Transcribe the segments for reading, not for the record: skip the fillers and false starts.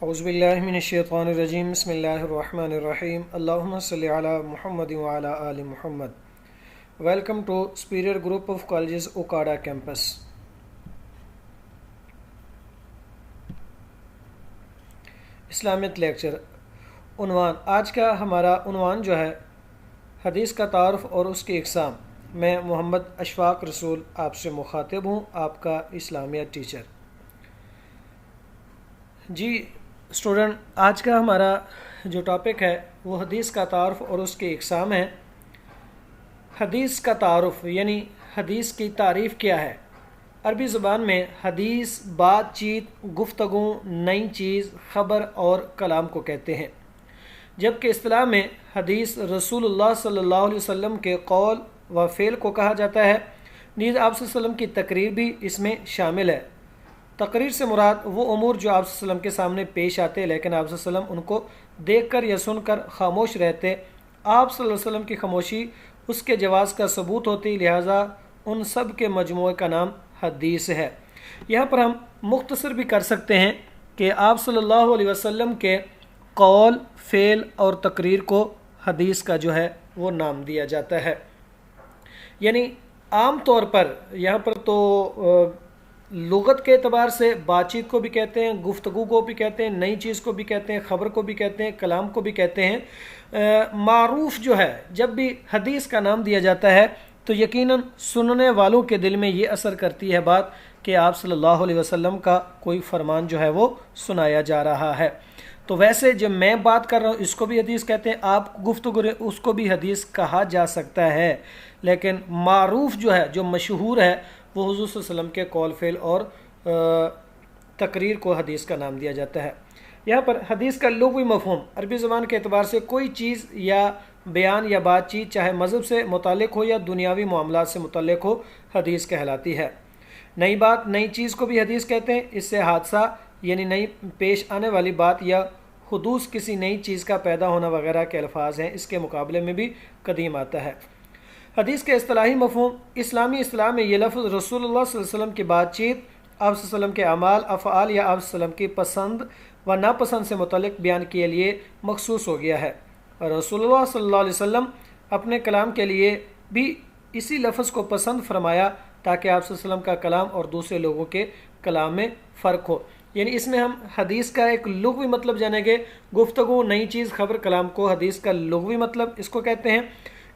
औज़ुबिल्लाहिमिनश्शैतानिर्रजीम बिस्मिल्लाहिर्रहमानिर्रहीम अल्लाहुम्मा सल्लि अला मुहम्मद व अला आलि मुहम्मद। Welcome to Superior Group of Colleges Okara campus. Islamic lecture उन्वान। आज का हमारा उन्वान जो है हदीस का तारुफ़ और उसकी इक़साम। मैं मोहम्मद अशफाक रसूल आपसे मुखातिब हूँ, आपका इस्लामिया टीचर। जी स्टूडेंट, आज का हमारा जो टॉपिक है वो हदीस का तारुफ़ और उसकी इक़साम है। हदीस का तारुफ़ यानी हदीस की तारीफ़ क्या है। अरबी ज़ुबान में हदीस बातचीत, गुफ्तगू, नई चीज़, ख़बर और कलाम को कहते हैं, जबकि इस्तिलाह में हदीस रसूलुल्लाह सल्लल्लाहु अलैहि वसल्लम के कौल व फ़ेल को कहा जाता है। नीज़ आप सल्लल्लाहु अलैहि वसल्लम की तकरीर भी इसमें शामिल है। तकरीर से मुराद वो उमूर जो आप सल्लल्लाहु अलैहि वसल्लम के सामने पेश आते लेकिन आप सल्लल्लाहु अलैहि वसल्लम उनको देखकर या सुनकर खामोश रहते। आप सल्लल्लाहु अलैहि वसल्लम की खामोशी उसके जवाज़ का सबूत होती, लिहाजा उन सब के मजमूए का नाम हदीस है। यहाँ पर हम मुख्तसर भी कर सकते हैं कि आप सल्लल्लाहु अलैहि वसल्लम के कौल, फ़ेल और तकरीर को हदीस का जो है वो नाम दिया जाता है। यानी आम तौर पर यहाँ पर तो लुगत के अतबार से बातचीत को भी कहते हैं, गुफ्तगू को भी कहते हैं, नई चीज़ को भी कहते हैं, ख़बर को भी कहते हैं, कलाम को भी कहते हैं। मारूफ़ जो है, जब भी हदीस का नाम दिया जाता है तो यकीनन सुनने वालों के दिल में ये असर करती है बात कि आप सल्लल्लाहु अलैहि वसल्लम का कोई फरमान जो है वो सुनाया जा रहा है। तो वैसे जब मैं बात कर रहा हूँ इसको भी हदीस कहते हैं, आप गुफ्तगू उसको भी हदीस कहा जा सकता है, लेकिन मारूफ़ जो है, जो मशहूर है, वो हुज़ूर सल्लल्लाहु अलैहि वसल्लम के कौल, फ़ेल और तकरीर को हदीस का नाम दिया जाता है। यहाँ पर हदीस का लुग़वी मफ़हूम अरबी ज़बान के अतबार से कोई चीज़ या बयान या बातचीत, चाहे मज़हब से मुतालिक हो या दुनियावी मामलात से मुतालिक हो, हदीस कहलाती है। नई बात, नई चीज़ को भी हदीस कहते हैं। इससे हादसा यानी नई पेश आने वाली बात या हुदूस किसी नई चीज़ का पैदा होना वगैरह के अल्फाज हैं, इसके मुकाबले में भी कदीम आता है। हदीस के इस्तिलाही मफ़हूम इस्लामी इस्लाम में ये लफ्ज़ रसूलुल्लाह सल्लल्लाहु अलैहि वसल्लम की बातचीत, आप सल्लल्लाहु अलैहि वसल्लम के अमाल, अफ़आल या आप सल्लल्लाहु अलैहि वसल्लम की पसंद व नापसंद से मुतल्लिक़ बयान के लिए मखसूस हो गया है। रसूलुल्लाह सल्लल्लाहु अलैहि वसल्लम अपने कलाम के लिए भी इसी लफ्ज़ को पसंद फरमाया ताकि आप सल्लल्लाहु अलैहि वसल्लम का कलाम और दूसरे लोगों के कलाम में फ़र्क हो। यानी इसमें हम हदीस का एक लुग़वी मतलब जानेंगे। गुफ्तगू, नई चीज़, ख़बर, कलाम को हदीस का लुग़वी मतलब इसको कहते हैं।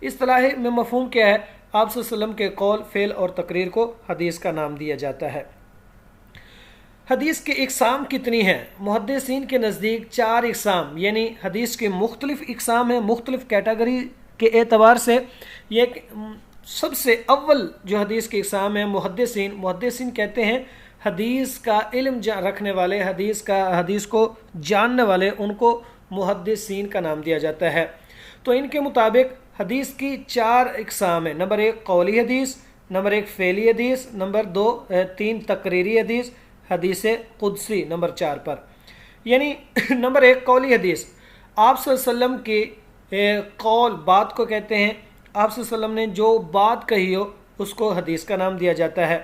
इस्तिलाह में मफ़हूम क्या है, आप सल्लल्लाहु अलैहि वसल्लम के कौल, फ़ेल और तकरीर को हदीस का नाम दिया जाता है। हदीस की इक़साम कितनी है? मुहद्दिसीन के नज़दीक 4 इक़साम यानी हदीस के मुख्तलिफ़ इक़साम हैं, मुख्तलिफ़ कैटेगरी के एतबार से। ये सबसे अव्वल जो हदीस की इक़साम है, मुहद्दिसीन कहते हैं हदीस का इल्म रखने वाले, हदीस को जानने वाले, उनको मुहद्दिसीन का नाम दिया जाता है। तो इनके मुताबिक हदीस की 4 इक़साम है। नंबर 1 कौली हदीस, नंबर 1 फ़ेली हदीस, नंबर 3 तकरीरी हदीस, हदीस कुदसी नंबर 4 पर। यानी नंबर 1 कौली हदीस, आप सल्लल्लाहु अलैहि वसल्लम की कौल, बात को कहते हैं। आप सल्लल्लाहु अलैहि वसल्लम ने जो बात कही हो उसको हदीस का नाम दिया जाता है।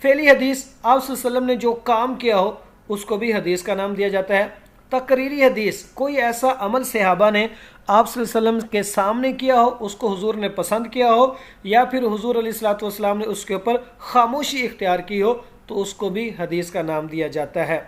फ़ेली हदीस, आप सल्लल्लाहु अलैहि वसल्लम ने जो काम किया हो उसको भी हदीस का नाम दिया जाता है। तकरीरी हदीस, कोई ऐसा अमल सहाबा ने आप सल्लल्लाहु अलैहि वसल्लम के सामने किया हो, उसको हुजूर ने पसंद किया हो, या फिर हुजूर अलैहिस्सलातु वस्सलाम ने उसके ऊपर खामोशी इख्तियार की हो, तो उसको भी हदीस का नाम दिया जाता है।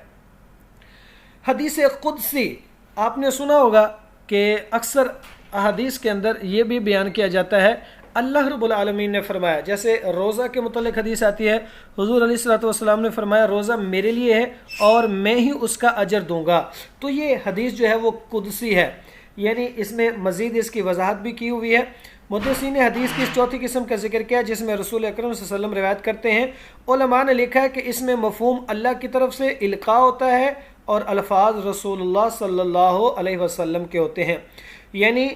हदीस कुदसी, आपने सुना होगा कि अक्सर अहादीस के अंदर ये भी बयान किया जाता है, अल्लाह रब्बुल आलमीन ने फरमाया। जैसे रोज़ा के मुतल्लिक़ हदीस आती है, हुजूर अलैहिस्सलातु वस्सलाम ने फरमाया रोज़ा मेरे लिए है और मैं ही उसका अजर दूंगा। तो ये हदीस जो है वो कुदसी है, यानी इसमें मज़ीद इसकी वजाहत भी की हुई है। मुहद्दिसीन ने हदीस की इस चौथी किस्म का जिक्र किया जिसमें रसूल अकरम सल्लल्लाहु अलैहि वसल्लम रिवायत करते हैं। उलमा ने लिखा है कि इसमें मफ़हूम अल्लाह की तरफ से इल्क़ा होता है और अल्फाज रसूलुल्लाह सल्लल्लाहु अलैहि वसल्लम के होते हैं। यानी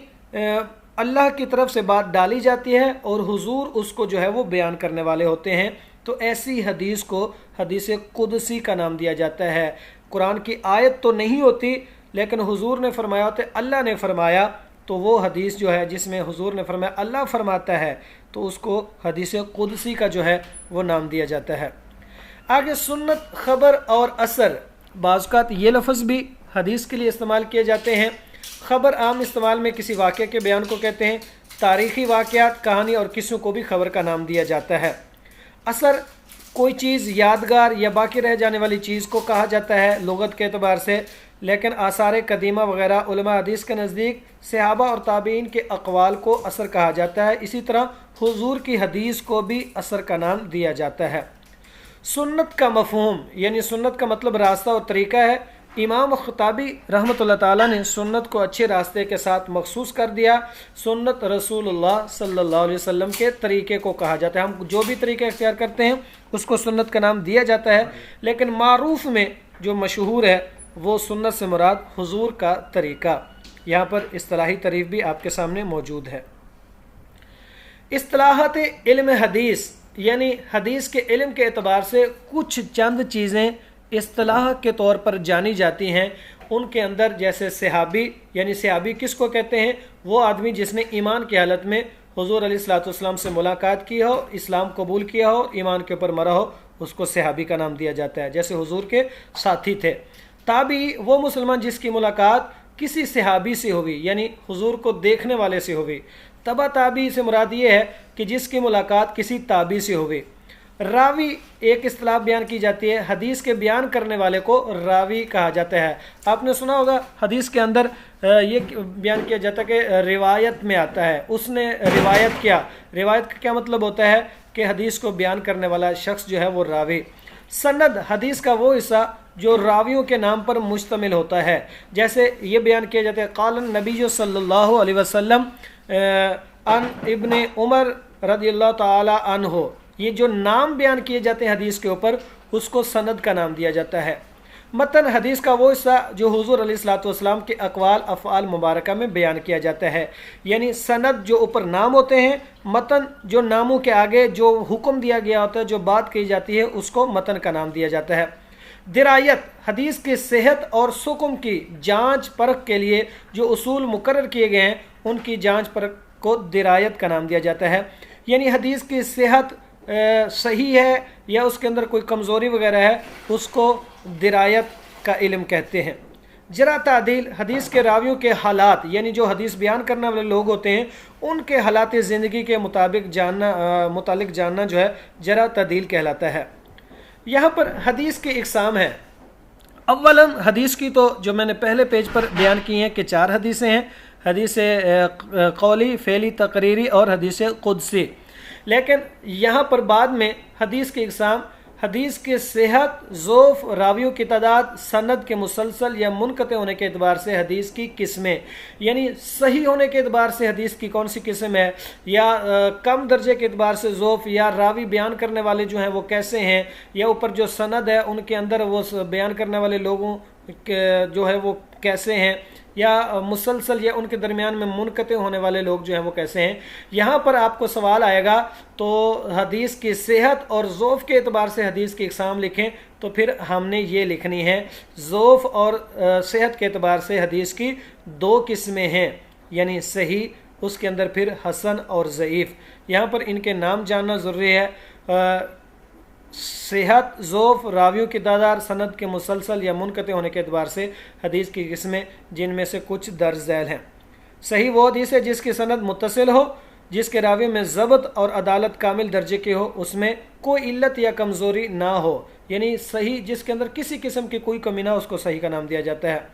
अल्लाह की तरफ से बात डाली जाती है और हुजूर उसको जो है वो बयान करने वाले होते हैं। तो ऐसी हदीस को हदीस कुदसी का नाम दिया जाता है। कुरान की आयत तो नहीं होती, लेकिन हुजूर ने फरमाया होता है, अल्लाह ने फरमाया, तो वो हदीस जो है जिसमें हुजूर ने फरमाया, अल्लाह फरमाता है, तो उसको हदीस कुदसी का जो है वो नाम दिया जाता है। आगे सुन्नत, ख़बर और असर, बाज़ औक़ात ये लफ्ज़ भी हदीस के लिए इस्तेमाल किए जाते हैं। ख़बर आम इस्तेमाल में किसी वाक़े के बयान को कहते हैं। तारीख़ी वाक़यात, कहानी और किस्सों को भी ख़बर का नाम दिया जाता है। असर, कोई चीज़ यादगार या बाकी रह जाने वाली चीज़ को कहा जाता है लुगत के अतबार से, लेकिन आसार कदीमा वगैरह उलमा हदीस के नज़दीक सहाबा और ताबीन के अक़वाल को असर कहा जाता है। इसी तरह हुजूर की हदीस को भी असर का नाम दिया जाता है। सुन्नत का मफ़हूम, यानी सुन्नत का मतलब रास्ता और तरीका है। इमाम ख़त्ताबी रहमतुल्लाह ताला ने सुन्नत को अच्छे रास्ते के साथ मखसूस कर दिया। सुन्नत रसूलुल्लाह सल्लल्लाहु अलैहि वसल्लम के तरीके को कहा जाता है। हम जो भी तरीका इख्तियार करते हैं उसको सुन्नत का नाम दिया जाता है, लेकिन मारूफ़ में जो मशहूर है वो सुन्नत से मुराद हुजूर का तरीका। यहाँ पर इस्तिलाही तारीफ़ भी आपके सामने मौजूद है। इस्तिलाहात इल्म हदीस, यानी हदीस के इल्म के एतबार से कुछ चंद चीज़ें इस्तिलाह के तौर पर जानी जाती हैं। उनके अंदर जैसे सहाबी, यानी सहाबी किसको कहते हैं? वो आदमी जिसने ईमान की हालत में हुजूर अलैहिस्सलातु वस्सलाम से मुलाकात की हो, इस्लाम कबूल किया हो, ईमान के ऊपर मरा हो, उसको सहाबी का नाम दिया जाता है। जैसे हुजूर के साथी थे। ताबी, वो मुसलमान जिसकी मुलाकात किसी सहाबी से हुई, यानी हुजूर को देखने वाले से हुई। तबा ताबी से मुराद ये है कि जिसकी मुलाकात किसी ताबी से हुई। रावी, एक इस्तिलाह बयान की जाती है, हदीस के बयान करने वाले को रावी कहा जाता है। आपने सुना होगा हदीस के अंदर ये बयान किया जाता है कि रिवायत में आता है, उसने रिवायत किया। रिवायत का क्या मतलब होता है कि हदीस को बयान करने वाला शख्स जो है वो रावी। सनद, हदीस का वो हिस्सा जो रावियों के नाम पर मुश्तमिल होता है। जैसे ये बयान किया जाता है क़ालन नबी सल्लल्लाहु अलैहि वसल्लम अन इब्ने उमर रदियल्लाहु ताला अन्हु। ये जो नाम बयान किए जाते हैं हदीस के ऊपर, उसको सनद का नाम दिया जाता है। मतन, हदीस का वो हिस्सा जो हुजूर अलैहिस्सलातु वस्सलाम के अक़वाल अफ़आल मुबारका में बयान किया जाता है। यानी सनद जो ऊपर नाम होते हैं, मतन जो नामों के आगे जो हुक्म दिया गया होता है, जो बात कही जाती है, उसको मतन का नाम दिया जाता है। दिरायत, हदीस की सेहत और सुकुम की जांच परख के लिए जो उसूल मुकर्रर किए गए हैं, उनकी जांच परख को दिरायत का नाम दिया जाता है। यानी हदीस की सेहत सही है या उसके अंदर कोई कमज़ोरी वगैरह है, उसको दिरायत का इल्म कहते हैं। जरा तादील, हदीस के रावियों के हालात, यानी जो हदीस बयान करने वाले लोग होते हैं उनके हालात ज़िंदगी के मुताबिक जानना जो है जरा तादील कहलाता है। यहाँ पर हदीस की इक़साम है। अव्वलन हदीस की तो जो मैंने पहले पेज पर बयान की हैं कि 4 हदीसें हैं। हदीस कौली, फ़ेली, तकरीरी और हदीस कुदसी। लेकिन यहाँ पर बाद में हदीस की इक़साम, हदीस की सेहत, ज़ोफ़, रावियों की तादाद, सनद के मुसलसल या मुनक़ते होने के एतबार से हदीस की किस्में, यानी सही होने के एतबार से हदीस की कौन सी किस्म है, या कम दर्जे के एतबार से ज़ोफ़, या रावी बयान करने वाले जो हैं वो कैसे हैं, या ऊपर जो सनद है उनके अंदर वो बयान करने वाले लोगों जो है वो कैसे हैं, या मुसलसल या उनके दरमियान में मुनक़ते होने वाले लोग जो हैं वो कैसे हैं। यहाँ पर आपको सवाल आएगा तो हदीस की सेहत और ज़ोफ़ के एतबार से हदीस की इक़साम लिखें, तो फिर हमने ये लिखनी है ज़ोफ़ और सेहत के एतबार से हदीस की 2 किस्में हैं, यानी सही, उसके अंदर फिर हसन और ज़ईफ़। यहाँ पर इनके नाम जानना ज़रूरी है। सेहत, ज़ोफ़, रावियों की तादाद, सनद के मुसलसल या मुनक़ते होने के एतबार से हदीस की किस्में, जिनमें से कुछ दर्ज झैल हैं। सही वो हदीस है जिसकी सनद मुत्तसिल हो, जिसके रावी में ज़ब्त और अदालत कामिल दर्जे की हो, उसमें कोई इल्लत या कमज़ोरी ना हो, यानी सही जिसके अंदर किसी किस्म की कोई कमी ना हो, उसको सही का नाम दिया जाता है।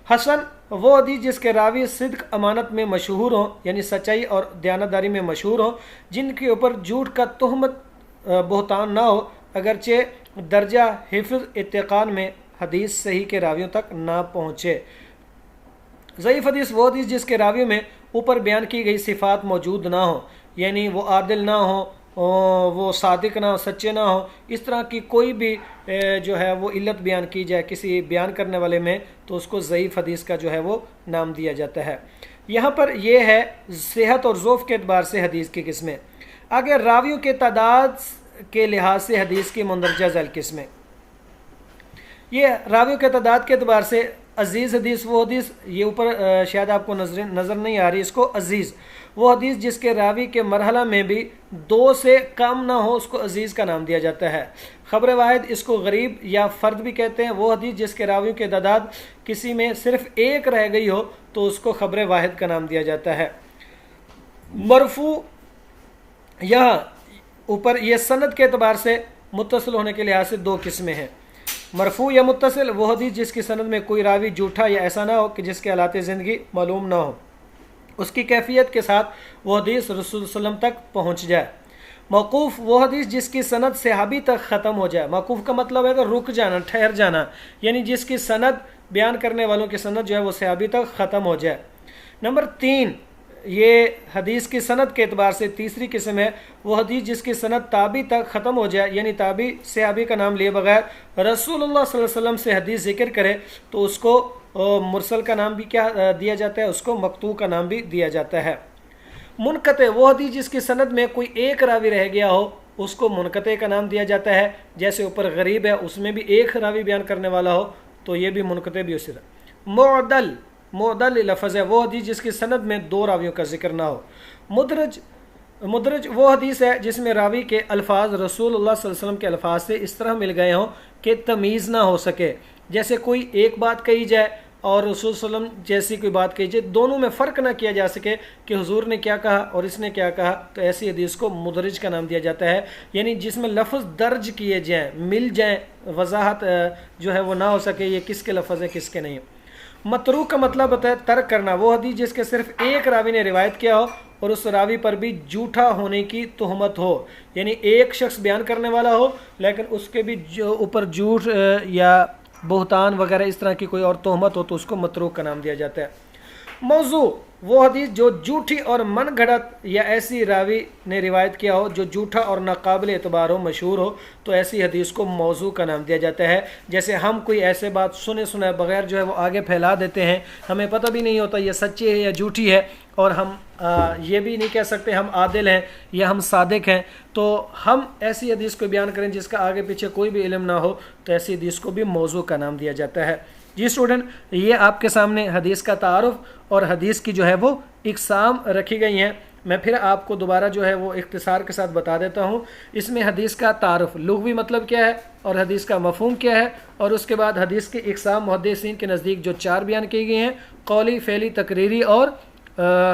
हसन वो हदीस जिसके रावी सिद्क, अमानत में मशहूर हो, यानी सच्चाई और दयानतदारी में मशहूर हो, जिनके ऊपर झूठ का तुहमत बहतान ना हो, अगरचे दर्जा हिफ्ज़ इत्क़ान में हदीस सही के रावियों तक ना पहुँचे। ज़ईफ़ हदीस वो हदीस जिसके रावियों में ऊपर बयान की गई सिफ़ात मौजूद ना हो, यानी वो आदिल ना हो, वो सादिक ना हो, सच्चे ना हो, इस तरह की कोई भी जो है वो इल्लत बयान की जाए किसी बयान करने वाले में, तो उसको ज़ईफ़ हदीस का जो है वो नाम दिया जाता है। यहाँ पर यह है सेहत और ज़ोफ़ के एतबार से हदीस की किस्में। आगे रावियों के तादाद के लिहाज से हदीस की मुंदरजा झैल किस्में। ये रावियों के तादाद के एतबार से अजीज़ हदीस वो हदीस, ये ऊपर शायद आपको नज़र नहीं आ रही, इसको अजीज़ वो हदीस जिसके रावी के मरहला में भी 2 से कम ना हो उसको अजीज़ का नाम दिया जाता है। खबर वाहिद इसको गरीब या फ़र्द भी कहते हैं। वो हदीस जिसके रावियों के तादाद किसी में सिर्फ एक रह गई हो तो उसको खबर वाहिद का नाम दिया जाता है। मरफू यहाँ ऊपर ये सनद के अतबार से मुत्तसिल होने के लिहाज से 2 किस्में हैं। मरफू या मुत्तसिल वो हदीस जिसकी सनद में कोई रावी झूठा या ऐसा ना हो कि जिसके हालात ज़िंदगी मालूम ना हो, उसकी कैफियत के साथ वो हदीस रसूल सल्लम तक पहुँच जाए। मौकूफ़ वो हदीस जिसकी सनद सहाबी तक ख़त्म हो जाए। मौकूफ़ का मतलब है कि रुक जाना, ठहर जाना, यानी जिसकी सनद बयान करने वालों की सनद जो है वो सहाबी तक ख़त्म हो जाए। नंबर 3, ये हदीस की सनद के एतबार से तीसरी किस्म है वो हदीस जिसकी सनद ताबी तक ख़त्म हो जाए, यानी ताबी सहाबी का नाम लिए बगैर रसूलुल्लाह सल्लल्लाहु अलैहि वसल्लम से हदीस जिक्र करे तो उसको मुरसल का नाम भी क्या दिया जाता है, उसको मकतू का नाम भी दिया जाता है। मुनक़ते वो हदीस जिसकी सनद में कोई एक रावी रह गया हो उसको मुनक़ते का नाम दिया जाता है। जैसे ऊपर गरीब है, उसमें भी एक रावी बयान करने वाला हो तो ये भी मुनक़ते भी उसी तरह। मुअदल लफ्ज़ है वो हदीस जिसकी सनद में 2 रावियों का जिक्र ना हो। मुदरज वो हदीस है जिसमें रावी के अल्फाज रसूलुल्लाह सल्लल्लाहु अलैहि वसल्लम के अल्फाज से इस तरह मिल गए हों कि तमीज़ ना हो सके। जैसे कोई एक बात कही जाए और रसूल सल्लल्लाहु अलैहि वसल्लम जैसी कोई बात कही जाए, दोनों में फ़र्क ना किया जा सके कि हुजूर ने क्या कहा और इसने क्या कहा, तो ऐसी हदीस को मुदरज का नाम दिया जाता है। यानी जिसमें लफ्ज़ दर्ज किए जाएँ, मिल जाएँ, वजाहत जो है वो ना हो सके ये किसके लफ्ज़ है किसके नहीं। मतरूक का मतलब होता है तर्क करना। वो हदीस जिसके सिर्फ एक रावी ने रिवायत किया हो और उस रावी पर भी झूठा होने की तोहमत हो, यानी एक शख्स बयान करने वाला हो लेकिन उसके भी जो ऊपर झूठ या बुहतान वगैरह इस तरह की कोई और तोहमत हो तो उसको मतरूक का नाम दिया जाता है। मौजू वो हदीस जो झूठी और मन घड़त या ऐसी रावी ने रिवायत किया हो जो झूठा और नाकाबिल एतबार हो, मशहूर हो, तो ऐसी हदीस को मौजू का नाम दिया जाता है। जैसे हम कोई ऐसे बात सुने बगैर जो है वो आगे फैला देते हैं, हमें पता भी नहीं होता ये सच्ची है या झूठी है, और हम ये भी नहीं कह सकते हम आदिल हैं या हम सादिक हैं, तो हम ऐसी हदीस को बयान करें जिसका आगे पीछे कोई भी इल्म ना हो तो ऐसी हदीस को भी मौजू का नाम दिया जाता है। जी स्टूडेंट, ये आपके सामने हदीस का तारुफ और हदीस की जो है वो इकसाम रखी गई हैं। मैं फिर आपको दोबारा जो है वो इख्तिसार के साथ बता देता हूँ। इसमें हदीस का तारुफ लुग़वी मतलब क्या है और हदीस का मफ़हूम क्या है, और उसके बाद हदीस के इकसाम मुहद्दिसीन के नज़दीक जो 4 बयान की गई हैं, कौली, फ़ेली, तकरीरी और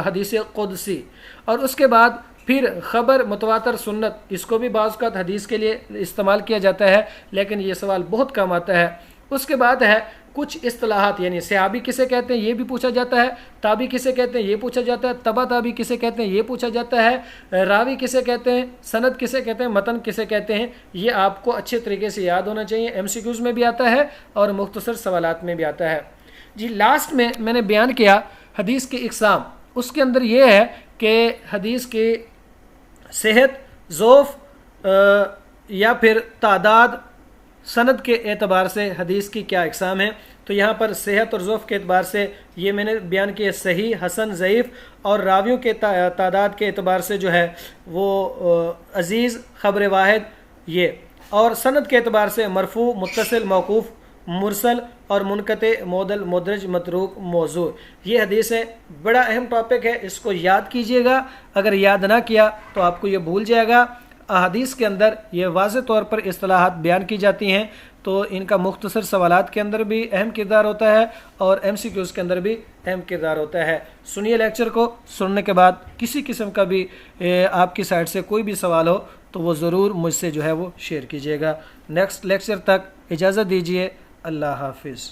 हदीस क़ुदसी। और उसके बाद फिर ख़बर, मुतवातर, सुन्नत, इसको भी बाज़ औक़ात हदीस के लिए इस्तेमाल किया जाता है लेकिन ये सवाल बहुत कम आता है। उसके बाद है कुछ इस्तिलाहात, यानी सहाबी किसे कहते हैं ये भी पूछा जाता है, ताबी किसे कहते हैं ये पूछा जाता है, तबा ताबी किसे कहते हैं ये पूछा जाता है, रावी किसे कहते हैं, सनद किसे कहते हैं, मतन किसे कहते हैं, ये आपको अच्छे तरीके से याद होना चाहिए। MCQs में भी आता है और मुख्तसर सवालात में भी आता है। जी लास्ट में मैंने बयान किया हदीस के इकसाम, उसके अंदर ये है कि हदीस की सेहत, ज़ोफ़ या फिर तादाद, सनद के एतबार से हदीस की क्या इकसाम है। तो यहाँ पर सेहत और ज़ोफ़ के एतबार से ये मैंने बयान किया सही, हसन, ज़ईफ़, और रावियों के तादाद के एतबार से जो है वो अज़ीज़, ख़बर वाहिद ये, और सनद के एतबार से मरफू, मुत्तसिल, मौकूफ़, मुरसल और मुनक़ते, मुअद्दल, मुदरज, मतरूक, मौज़ू। ये हदीस है, बड़ा अहम टॉपिक है, इसको याद कीजिएगा। अगर याद ना किया तो आपको ये भूल जाएगा। अहादीस के अंदर ये वाज़ेह तौर पर इस्तिलाहात बयान की जाती हैं तो इनका मुख्तसर सवालात के अंदर भी अहम किरदार होता है और MCQs के अंदर भी अहम किरदार होता है। सुनिए लेक्चर को, सुनने के बाद किसी किस्म का भी आपकी साइड से कोई भी सवाल हो तो वो ज़रूर मुझसे जो है वो शेयर कीजिएगा। नेक्स्ट लेक्चर तक इजाज़त दीजिए। अल्लाह हाफिज़।